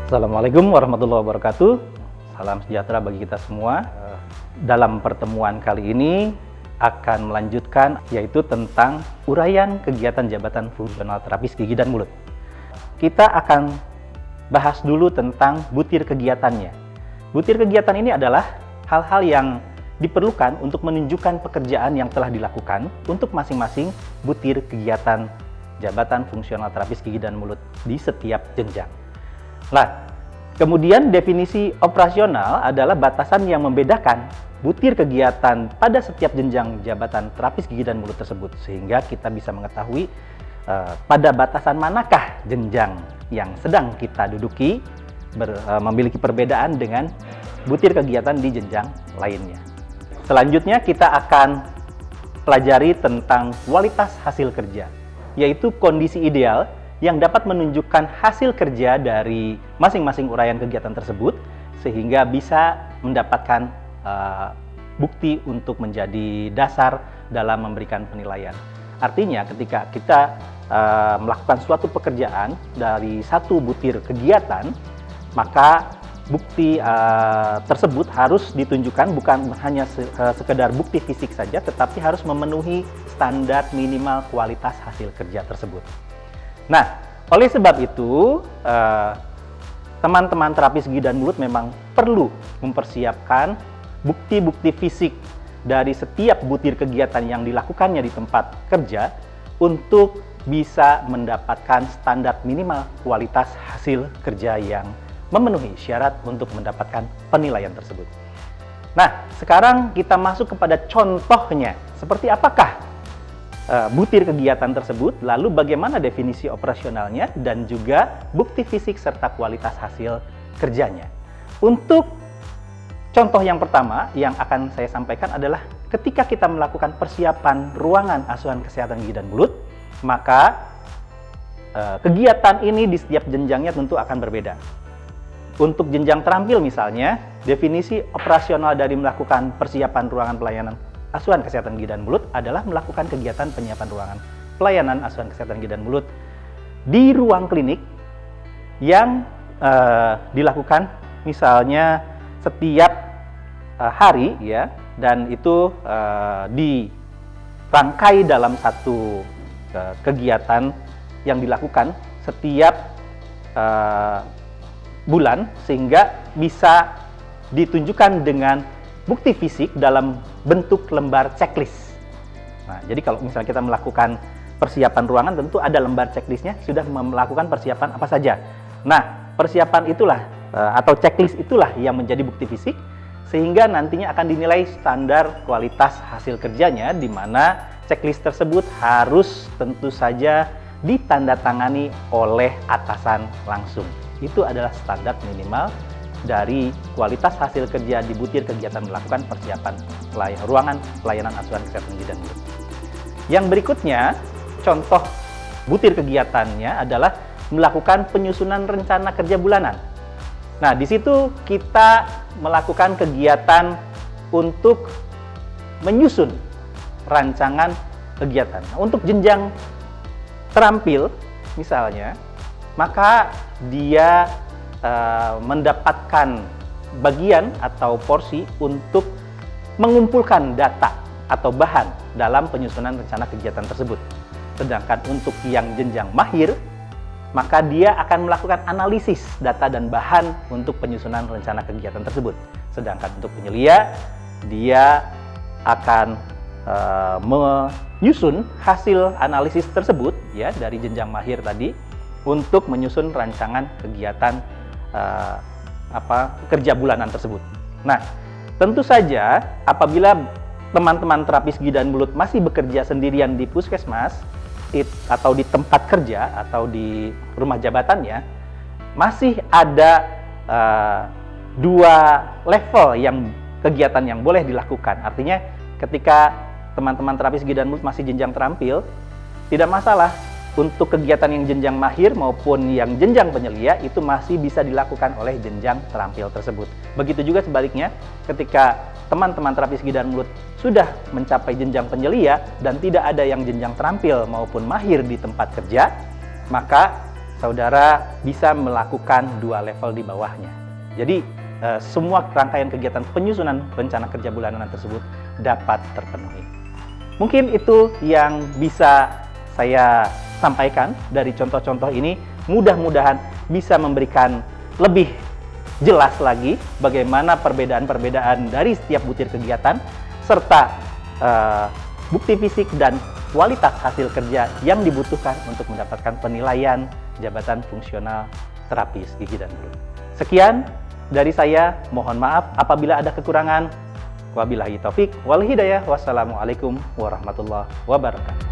Assalamualaikum warahmatullahi wabarakatuh. Salam sejahtera bagi kita semua. Dalam pertemuan kali ini akan melanjutkan yaitu tentang uraian kegiatan jabatan fungsional terapis gigi dan mulut. Kita akan bahas dulu tentang butir kegiatannya. Butir kegiatan ini adalah hal-hal yang diperlukan untuk menunjukkan pekerjaan yang telah dilakukan untuk masing-masing butir kegiatan jabatan fungsional terapis gigi dan mulut di setiap jenjang. Nah, kemudian definisi operasional adalah batasan yang membedakan butir kegiatan pada setiap jenjang jabatan terapis gigi dan mulut tersebut, sehingga kita bisa mengetahui pada batasan manakah jenjang yang sedang kita duduki memiliki perbedaan dengan butir kegiatan di jenjang lainnya. Selanjutnya kita akan pelajari tentang kualitas hasil kerja, yaitu kondisi ideal yang dapat menunjukkan hasil kerja dari masing-masing uraian kegiatan tersebut sehingga bisa mendapatkan bukti untuk menjadi dasar dalam memberikan penilaian. Artinya ketika kita melakukan suatu pekerjaan dari satu butir kegiatan, maka bukti tersebut harus ditunjukkan bukan hanya sekedar bukti fisik saja, tetapi harus memenuhi standar minimal kualitas hasil kerja tersebut. Nah, oleh sebab itu, teman-teman terapis gigi dan mulut memang perlu mempersiapkan bukti-bukti fisik dari setiap butir kegiatan yang dilakukannya di tempat kerja untuk bisa mendapatkan standar minimal kualitas hasil kerja yang memenuhi syarat untuk mendapatkan penilaian tersebut. Nah, sekarang kita masuk kepada contohnya. Seperti apakah butir kegiatan tersebut, lalu bagaimana definisi operasionalnya, dan juga bukti fisik serta kualitas hasil kerjanya. Untuk contoh yang pertama yang akan saya sampaikan adalah ketika kita melakukan persiapan ruangan asuhan kesehatan gigi dan mulut, maka kegiatan ini di setiap jenjangnya tentu akan berbeda. Untuk jenjang terampil misalnya, definisi operasional dari melakukan persiapan ruangan pelayanan asuhan kesehatan gigi dan mulut adalah melakukan kegiatan penyiapan ruangan pelayanan asuhan kesehatan gigi dan mulut di ruang klinik yang dilakukan misalnya setiap hari ya, dan itu dirangkai dalam satu kegiatan yang dilakukan setiap bulan sehingga bisa ditunjukkan dengan bukti fisik dalam bentuk lembar checklist. Nah, jadi kalau misalnya kita melakukan persiapan ruangan, tentu ada lembar checklistnya, sudah melakukan persiapan apa saja. Nah, persiapan itulah atau checklist itulah yang menjadi bukti fisik, sehingga nantinya akan dinilai standar kualitas hasil kerjanya, di mana checklist tersebut harus tentu saja ditandatangani oleh atasan langsung. Itu adalah standar minimal dari kualitas hasil kerja di butir kegiatan melakukan persiapan ruangan pelayanan asuhan kesehatan gigi dan mulut. Yang berikutnya, contoh butir kegiatannya adalah melakukan penyusunan rencana kerja bulanan. Nah, di situ kita melakukan kegiatan untuk menyusun rancangan kegiatan. Nah, untuk jenjang terampil misalnya, maka dia mendapatkan bagian atau porsi untuk mengumpulkan data atau bahan dalam penyusunan rencana kegiatan tersebut. Sedangkan untuk yang jenjang mahir, maka dia akan melakukan analisis data dan bahan untuk penyusunan rencana kegiatan tersebut. Sedangkan untuk penyelia, dia akan menyusun hasil analisis tersebut ya dari jenjang mahir tadi untuk menyusun rancangan kegiatan kerja bulanan tersebut. Nah, tentu saja apabila teman-teman terapis gigi dan mulut masih bekerja sendirian di puskesmas atau di tempat kerja atau di rumah jabatannya, masih ada dua level yang kegiatan yang boleh dilakukan. Artinya ketika teman-teman terapis gigi dan mulut masih jenjang terampil, tidak masalah. Untuk kegiatan yang jenjang mahir maupun yang jenjang penyelia itu masih bisa dilakukan oleh jenjang terampil tersebut. Begitu juga sebaliknya, ketika teman-teman terapis gigi dan mulut sudah mencapai jenjang penyelia dan tidak ada yang jenjang terampil maupun mahir di tempat kerja, maka saudara bisa melakukan 2 level di bawahnya. Jadi, semua rangkaian kegiatan penyusunan rencana kerja bulanan tersebut dapat terpenuhi. Mungkin itu yang bisa saya sampaikan dari contoh-contoh ini. Mudah-mudahan bisa memberikan lebih jelas lagi bagaimana perbedaan-perbedaan dari setiap butir kegiatan, serta bukti fisik dan kualitas hasil kerja yang dibutuhkan untuk mendapatkan penilaian jabatan fungsional terapis gigi dan mulut. Sekian dari saya, mohon maaf apabila ada kekurangan. Wabillahi taufik wal hidayah. Wassalamualaikum warahmatullahi wabarakatuh.